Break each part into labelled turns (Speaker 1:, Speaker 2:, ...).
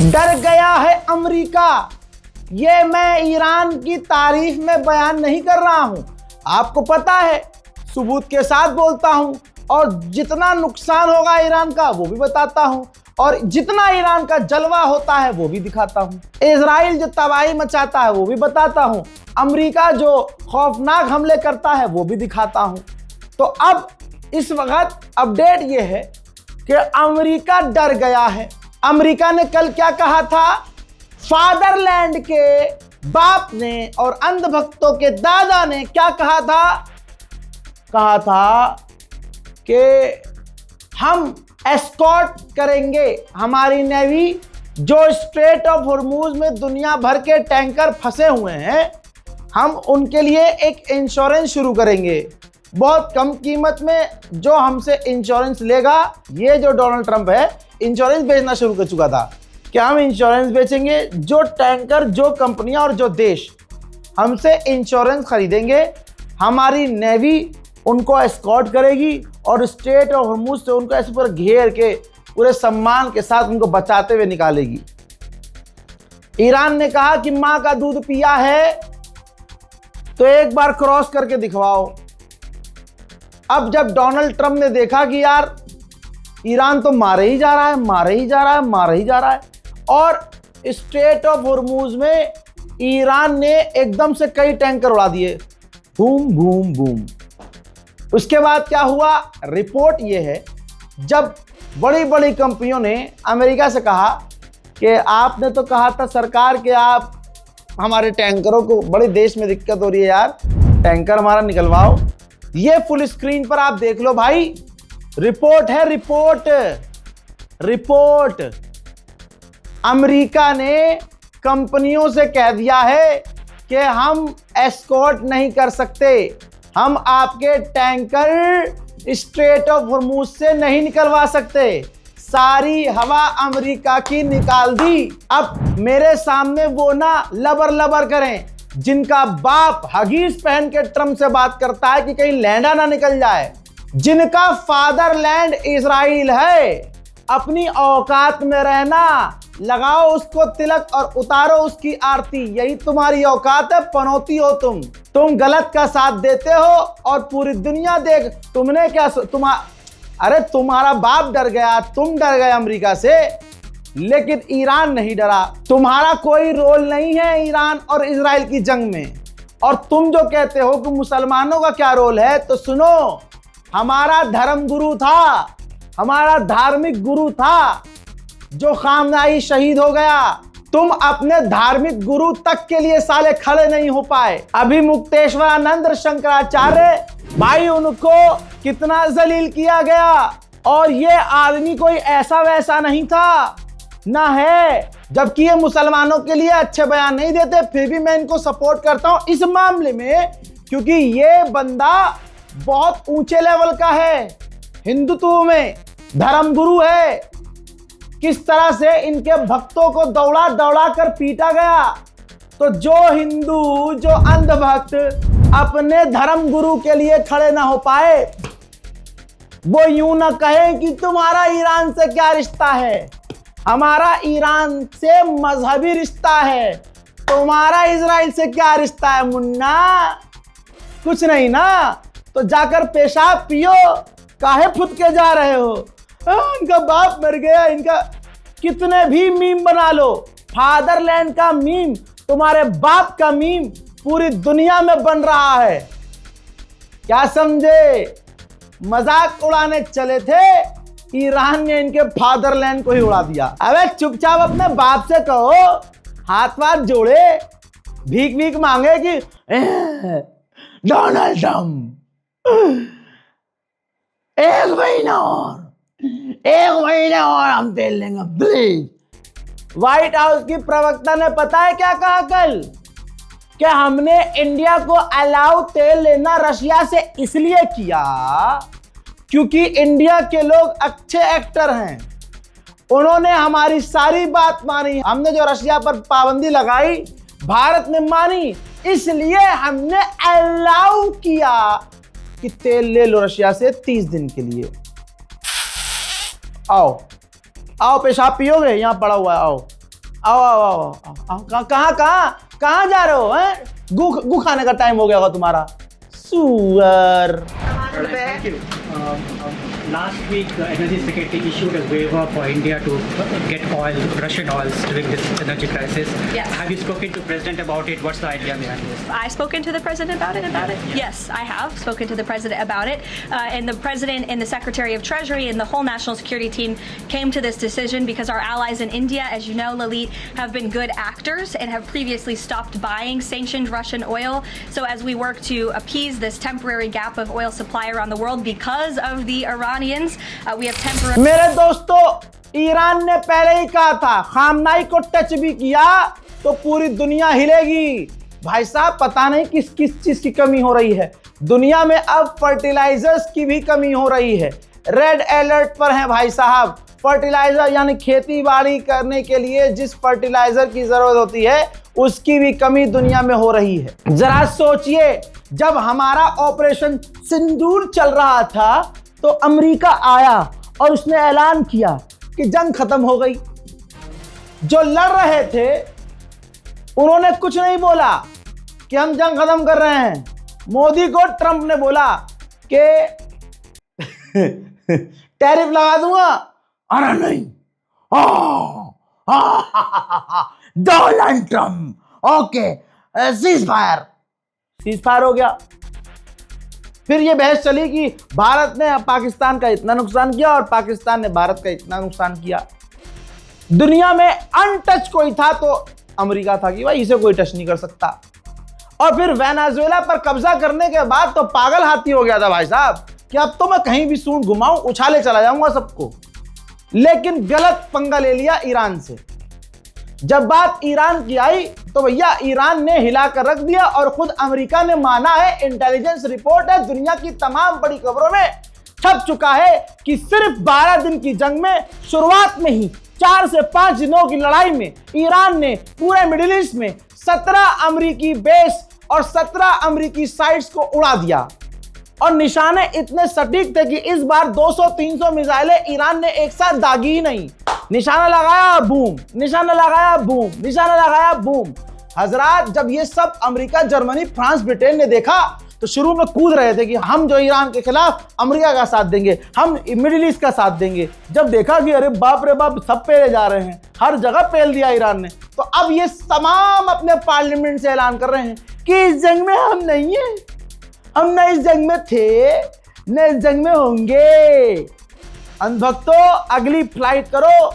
Speaker 1: डर गया है अमेरिका। ये मैं ईरान की तारीफ में बयान नहीं कर रहा हूं, आपको पता है, सबूत के साथ बोलता हूं और जितना नुकसान होगा ईरान का वो भी बताता हूं और जितना ईरान का जलवा होता है वो भी दिखाता हूं। इजराइल जो तबाही मचाता है वो भी बताता हूं, अमेरिका जो खौफनाक हमले करता है वो भी दिखाता हूं। तो अब इस वक्त अपडेट ये है कि अमेरिका डर गया है। अमेरिका ने कल क्या कहा था? फादरलैंड के बाप ने और अंधभक्तों के दादा ने क्या कहा था? कहा था कि हम एस्कॉर्ट करेंगे हमारी नेवी जो स्ट्रेट ऑफ हॉर्मूज में दुनिया भर के टैंकर फंसे हुए हैं, हम उनके लिए एक इंश्योरेंस शुरू करेंगे बहुत कम कीमत में। जो हमसे इंश्योरेंस लेगा, ये जो डोनाल्ड ट्रंप है इंश्योरेंस बेचना शुरू कर चुका था कि हम इंश्योरेंस बेचेंगे। जो टैंकर, जो कंपनियां और जो देश हमसे इंश्योरेंस खरीदेंगे, हमारी नेवी उनको एस्कॉर्ट करेगी और स्ट्रेट ऑफ हॉर्मूज से उनको ऐसे पर घेर के पूरे सम्मान के साथ उनको बचाते हुए निकालेगी। ईरान ने कहा कि मां का दूध पिया है तो एक बार क्रॉस करके दिखवाओ। अब जब डोनाल्ड ट्रंप ने देखा कि यार ईरान तो मारे ही जा रहा है, मारे ही जा रहा है, मारे ही जा रहा है, और स्ट्रेट ऑफ हॉर्मूज में ईरान ने एकदम से कई टैंकर उड़ा दिए, बूम बूम बूम। उसके बाद क्या हुआ? रिपोर्ट ये है, जब बड़ी बड़ी कंपनियों ने अमेरिका से कहा कि आपने तो कहा था सरकार कि आप हमारे टैंकरों को, बड़े देश में दिक्कत हो रही है यार, टैंकर हमारा निकलवाओ। ये फुल स्क्रीन पर आप देख लो भाई, रिपोर्ट है, रिपोर्ट। अमेरिका ने कंपनियों से कह दिया है कि हम एस्कॉर्ट नहीं कर सकते, हम आपके टैंकर स्ट्रेट ऑफ हॉर्मूज से नहीं निकलवा सकते। सारी हवा अमेरिका की निकाल दी। अब मेरे सामने वो ना लबर लबर करें जिनका बाप हगीज पहन के ट्रम्प से बात करता है कि कहीं लैंडा ना निकल जाए, जिनका फादरलैंड इजराइल है। अपनी औकात में रहना, लगाओ उसको तिलक और उतारो उसकी आरती, यही तुम्हारी औकात है। पनौती हो तुम गलत का साथ देते हो और पूरी दुनिया देख तुमने क्या अरे तुम्हारा बाप डर गया, तुम डर गए अमेरिका से, लेकिन ईरान नहीं डरा। तुम्हारा कोई रोल नहीं है ईरान और इजराइल की जंग में। और तुम जो कहते हो कि मुसलमानों का क्या रोल है, तो सुनो, हमारा धर्म गुरु था, हमारा धार्मिक गुरु था जो खामनाई शहीद हो गया। तुम अपने धार्मिक गुरु तक के लिए साले खड़े नहीं हो पाए। अभी मुक्तेश्वरानंद शंकराचार्य भाई, उनको कितना जलील किया गया, और ये आदमी कोई ऐसा वैसा नहीं था ना है, जबकि ये मुसलमानों के लिए अच्छे बयान नहीं देते। फिर भी मैं इनको सपोर्ट करता हूं इस मामले में, क्योंकि ये बंदा बहुत ऊंचे लेवल का है, हिंदुत्व में धर्मगुरु है। किस तरह से इनके भक्तों को दौड़ा दौड़ा कर पीटा गया। तो जो हिंदू, जो अंधभक्त अपने धर्म गुरु के लिए खड़े ना हो पाए, वो यूं ना कहें कि तुम्हारा ईरान से क्या रिश्ता है, हमारा ईरान से मजहबी रिश्ता है, तुम्हारा इजराइल से क्या रिश्ता है मुन्ना? कुछ नहीं ना, तो जाकर पेशाब पियो, काहे फुट के जा रहे हो? इनका बाप मर गया, इनका कितने भी मीम बना लो, फादरलैंड का मीम, तुम्हारे बाप का मीम पूरी दुनिया में बन रहा है। क्या समझे? मजाक उड़ाने चले थे, ईरान ने इनके फादरलैंड को ही उड़ा दिया। अबे चुपचाप अपने बाप से कहो, हाथ वाथ जोड़े, भीख भीख मांगे कि डोनाल्ड ट्रम्प एक महीना और हम तेल लेंगे प्लीज। व्हाइट हाउस की प्रवक्ता ने पता है क्या कहा कल? कि हमने इंडिया को अलाउ तेल लेना रशिया से इसलिए किया क्योंकि इंडिया के लोग अच्छे एक्टर हैं, उन्होंने हमारी सारी बात मानी। हमने जो रशिया पर पाबंदी लगाई, भारत ने मानी, इसलिए हमने अलाउ किया कि तेल ले लो रशिया से 30 दिन के लिए। आओ पेशाब पियोगे, यहां पड़ा हुआ है, आओ आओ आओ आओ, आओ। कहाँ कहाँ कहाँ जा रहे हो? हैं गु खाने का टाइम हो गया होगा तुम्हारा, सुअर।
Speaker 2: Thank you. Last week, Energy Secretary issued a waiver for India to get oil, Russian oils during this energy crisis.
Speaker 3: Yes.
Speaker 2: Have you spoken to President about it? What's the idea behind this?
Speaker 3: I've spoken to the president about it. Yes, I have spoken to the president about it. And the president and the Secretary of Treasury and the whole national security team came to this decision because our allies in India, as you know, Lalit, have been good actors and have previously stopped buying sanctioned Russian oil. So as we work to appease this temporary gap of oil supply around the world because of the Iranians, we have temporary...
Speaker 1: मेरे दोस्तों, Iran ने पहले ही कहा था, खामनाई को touch भी किया तो पूरी दुनिया हिलेगी। भाई साहब, पता नहीं किस किस चीज की कमी हो रही है दुनिया में। अब फर्टिलाइजर्स की भी कमी हो रही है। रेड अलर्ट पर है भाई साहब। फर्टिलाइजर यानी खेती बाड़ी करने के लिए जिस फर्टिलाइजर की जरूरत होती है उसकी भी कमी दुनिया में हो रही है। जरा सोचिए, जब हमारा ऑपरेशन सिंदूर चल रहा था तो अमेरिका आया और उसने ऐलान किया कि जंग खत्म हो गई। जो लड़ रहे थे उन्होंने कुछ नहीं बोला कि हम जंग खत्म कर रहे हैं। मोदी को ट्रंप ने बोला कि टैरिफ लगा दूंगा। अरे नहीं, Donald Trump okay, cease fire हो गया। फिर ये बहस चली कि भारत ने पाकिस्तान का इतना नुकसान किया और पाकिस्तान ने भारत का इतना नुकसान किया। दुनिया में अनटच कोई था तो अमेरिका था कि भाई इसे कोई टच नहीं कर सकता। और फिर वेनेजुएला पर कब्जा करने के बाद तो पागल हाथी हो गया था भाई साहब कि अब तो मैं कहीं भी सूंड घुमाऊं उछाले चला जाऊंगा सबको। लेकिन गलत पंगा ले लिया ईरान से। जब बात ईरान की आई तो भैया ईरान ने हिलाकर रख दिया और खुद अमेरिका ने माना है, इंटेलिजेंस रिपोर्ट है, दुनिया की तमाम बड़ी खबरों में छप चुका है कि सिर्फ 12 दिन की जंग में शुरुआत में ही 4 से 5 दिनों की लड़ाई में ईरान ने पूरे मिडिल ईस्ट में 17 अमेरिकी बेस और 17 अमेरिकी साइट्स को उड़ा दिया। और निशाने इतने सटीक थे कि इस बार 200-300 मिसाइलें ईरान ने एक साथ दागी ही नहीं। निशाना लगाया बूम, निशाना लगाया बूम, निशाना लगाया बूम। हजरात, जब ये सब अमेरिका, जर्मनी, फ्रांस, ब्रिटेन ने देखा तो शुरू में कूद रहे थे कि हम जो ईरान के खिलाफ अमेरिका का साथ देंगे, हम मिडिल ईस्ट का साथ देंगे। जब देखा कि अरे बाप रे बाप, सब पेले जा रहे हैं, हर जगह पेल दिया ईरान ने, तो अब ये तमाम अपने पार्लियामेंट से ऐलान कर रहे हैं कि इस जंग में हम नहीं है, हम न इस जंग में थे न इस जंग में होंगे। अंधभक्तों, अगली फ्लाइट करो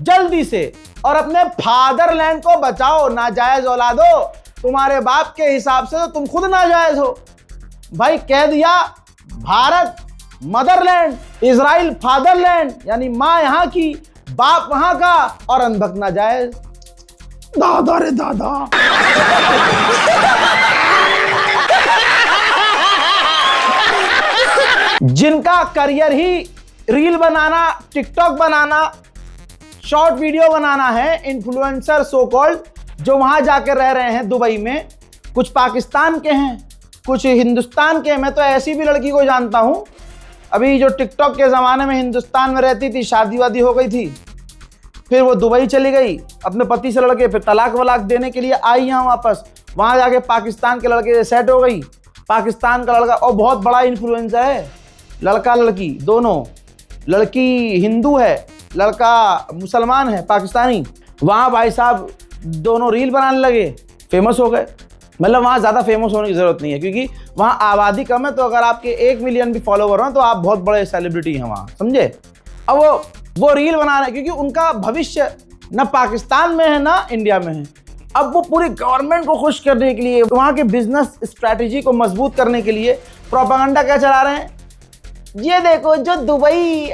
Speaker 1: जल्दी से और अपने फादरलैंड को बचाओ। नाजायज औलादो, तुम्हारे बाप के हिसाब से तो तुम खुद नाजायज हो। भाई कह दिया, भारत मदरलैंड, इजराइल फादरलैंड, यानी माँ यहाँ की, बाप वहां का, और अंधभक्त नाजायज। दादा रे दादा। जिनका करियर ही रील बनाना, टिकटॉक बनाना, शॉर्ट वीडियो बनाना है, इन्फ्लुएंसर सो कॉल्ड, जो वहां जाकर रह रहे हैं दुबई में, कुछ पाकिस्तान के हैं, कुछ हिंदुस्तान के। मैं तो ऐसी भी लड़की को जानता हूं, अभी जो टिकटॉक के ज़माने में हिंदुस्तान में रहती थी, शादी वादी हो गई थी, फिर वो दुबई चली गई अपने पति से लड़के, फिर तलाक वलाक देने के लिए आई यहाँ वापस, वहाँ जाके पाकिस्तान के लड़के से सेट हो गई। पाकिस्तान का लड़का, और बहुत बड़ा इन्फ्लुएंसर है, लड़का लड़की दोनों, लड़की हिंदू है, लड़का मुसलमान है, पाकिस्तानी। वहाँ भाई साहब दोनों रील बनाने लगे, फेमस हो गए। मतलब वहाँ ज़्यादा फेमस होने की ज़रूरत नहीं है क्योंकि वहाँ आबादी कम है, तो अगर आपके 1 मिलियन भी फॉलोवर हैं तो आप बहुत बड़े सेलिब्रिटी हैं वहाँ, समझे। अब वो रील बना रहे हैं क्योंकि उनका भविष्य न पाकिस्तान में है ना इंडिया में है। अब वो पूरी गवर्नमेंट को खुश करने के लिए, वहाँ के बिजनेस स्ट्रैटेजी को मजबूत करने के लिए प्रोपेगेंडा क्या चला रहे हैं, ये देखो जो दुबई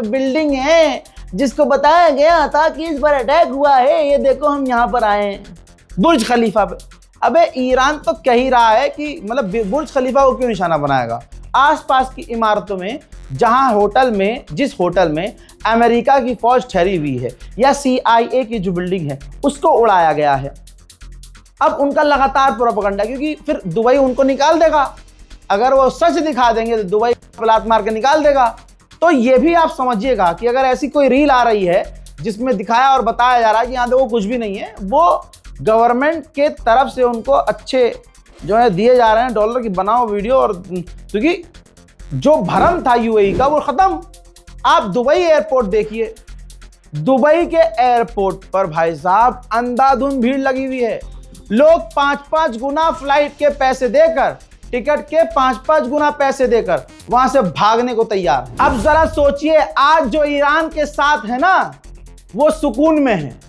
Speaker 1: बिल्डिंग है जिसको बताया गया था कि इस बार अटैक हुआ है, ये देखो हम यहाँ पर आए हैं बुर्ज खलीफा पे। अबे ईरान तो कह ही रहा है कि मतलब बुर्ज खलीफा को क्यों निशाना बनाएगा। आसपास की इमारतों में, जहां होटल में, जिस होटल में अमेरिका की फौज ठहरी हुई है या CIA की जो बिल्डिंग है उसको उड़ाया गया है। अब उनका लगातार प्रोपेगेंडा, क्योंकि फिर दुबई उनको निकाल देगा। अगर वो सच दिखा देंगे तो दुबई लात मार के निकाल देगा। तो ये भी आप समझिएगा कि अगर ऐसी कोई रील आ रही है जिसमें दिखाया और बताया जा रहा है कि यहाँ देखो कुछ भी नहीं है, वो गवर्नमेंट के तरफ से उनको अच्छे जो है दिए जा रहे हैं डॉलर की बनाओ वीडियो। और क्योंकि जो भरम था यूएई का वो खत्म। आप दुबई एयरपोर्ट देखिए, दुबई के एयरपोर्ट पर भाई साहब अंधाधुंध भीड़ लगी हुई है। लोग 5-5 गुना फ्लाइट के पैसे देकर, टिकट के 5-5 गुना पैसे देकर वहां से भागने को तैयार। अब जरा सोचिए, आज जो ईरान के साथ है ना वो सुकून में है,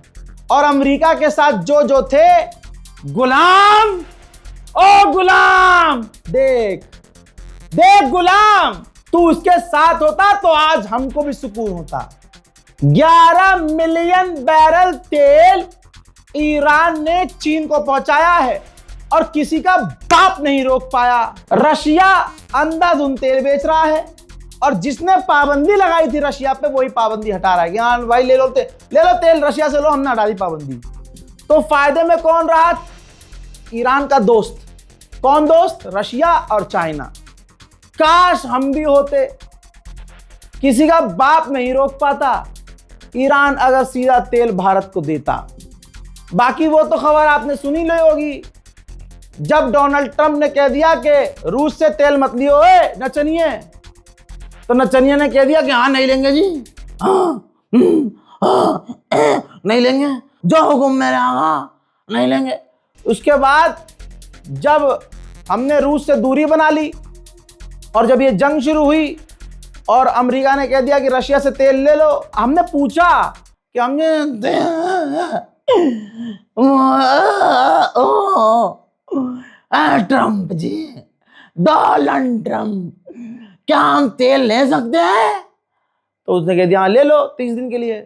Speaker 1: और अमेरिका के साथ जो थे गुलाम। ओ गुलाम, देख गुलाम, तू उसके साथ होता तो आज हमको भी सुकून होता। 11 मिलियन बैरल तेल ईरान ने चीन को पहुंचाया है और किसी का बाप नहीं रोक पाया। रशिया अंधाधुंध तेल बेच रहा है और जिसने पाबंदी लगाई थी रशिया पे वही पाबंदी हटा रहा है कि हाँ भाई ले लो तेल रशिया से लो, हमने हटा दी पाबंदी। तो फायदे में कौन रहा? ईरान का दोस्त। कौन दोस्त? रशिया और चाइना। काश हम भी होते, किसी का बाप नहीं रोक पाता ईरान अगर सीधा तेल भारत को देता। बाकी वो तो खबर आपने सुनी ली होगी, जब डोनाल्ड ट्रंप ने कह दिया कि रूस से तेल मत लियो नचनिए, तो नचनिए ने कह दिया कि हाँ नहीं लेंगे जी, नहीं लेंगे, जो हुक्म मेरे आगा, नहीं लेंगे। उसके बाद जब हमने रूस से दूरी बना ली और जब ये जंग शुरू हुई और अमेरिका ने कह दिया कि रशिया से तेल ले लो, हमने पूछा कि हमने ट्रंप जी, डोनाल्ड ट्रंप, क्या हम तेल ले सकते हैं? तो उसने कह दिया हाँ ले लो 30 दिन के लिए।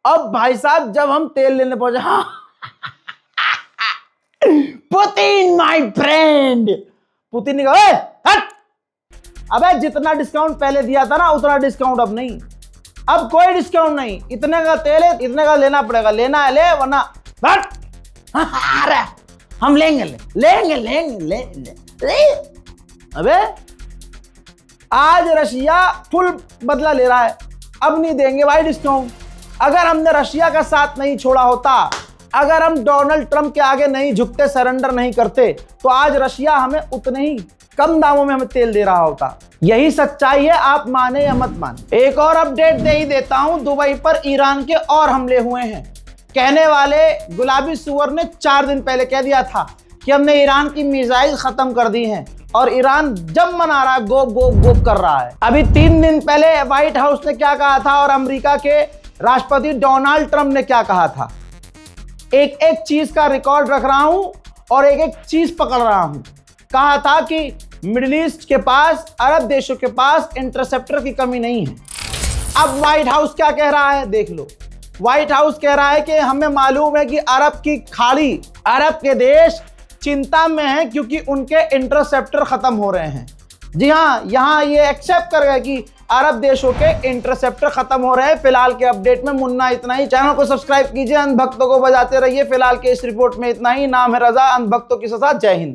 Speaker 1: अब भाई साहब जब हम तेल लेने पहुंचे, हाँ पुतिन माय फ्रेंड, पुतिन ने कहा हट, अबे जितना डिस्काउंट पहले दिया था ना उतना डिस्काउंट अब नहीं, अब कोई डिस्काउंट नहीं, इतने का तेल है इतने का लेना पड़ेगा, लेना है ले वरना हट। अरे हम लेंगे ले। अबे आज रशिया फुल बदला ले रहा है, अब नहीं देंगे भाई डिस्काउंट। अगर हमने रशिया का साथ नहीं छोड़ा होता, अगर हम डोनाल्ड ट्रंप के आगे नहीं झुकते, सरेंडर नहीं करते, तो आज रशिया हमें उतने ही कम दामों में हमें तेल दे रहा होता। यही सच्चाई है, आप माने या मत माने। एक और अपडेट दे ही देता हूं, दुबई पर ईरान के और हमले हुए हैं। कहने वाले गुलाबी सुअर ने 4 दिन पहले कह दिया था कि हमने ईरान की मिसाइल खत्म कर दी हैं और ईरान जब मना रहा है, गोप कर रहा है। अभी 3 दिन पहले व्हाइट हाउस ने क्या कहा था और अमेरिका के राष्ट्रपति डोनाल्ड ट्रंप ने क्या कहा था। एक एक चीज का रिकॉर्ड रख रहा हूं और एक एक चीज पकड़ रहा हूं। कहा था कि मिडिल ईस्ट के पास, अरब देशों के पास इंटरसेप्टर की कमी नहीं है। अब व्हाइट हाउस क्या कह रहा है देख लो। व्हाइट हाउस कह रहा है कि हमें मालूम है कि अरब की खाड़ी, अरब के देश चिंता में हैं क्योंकि उनके इंटरसेप्टर खत्म हो रहे हैं। जी हाँ, यहाँ ये एक्सेप्ट कर गए कि अरब देशों के इंटरसेप्टर खत्म हो रहे हैं। फिलहाल के अपडेट में मुन्ना इतना ही। चैनल को सब्सक्राइब कीजिए, अंधभक्तों को बजाते रहिए। फिलहाल के इस रिपोर्ट में इतना ही। नाम है रजा, अंधभक्तों की सजा। जय हिंद।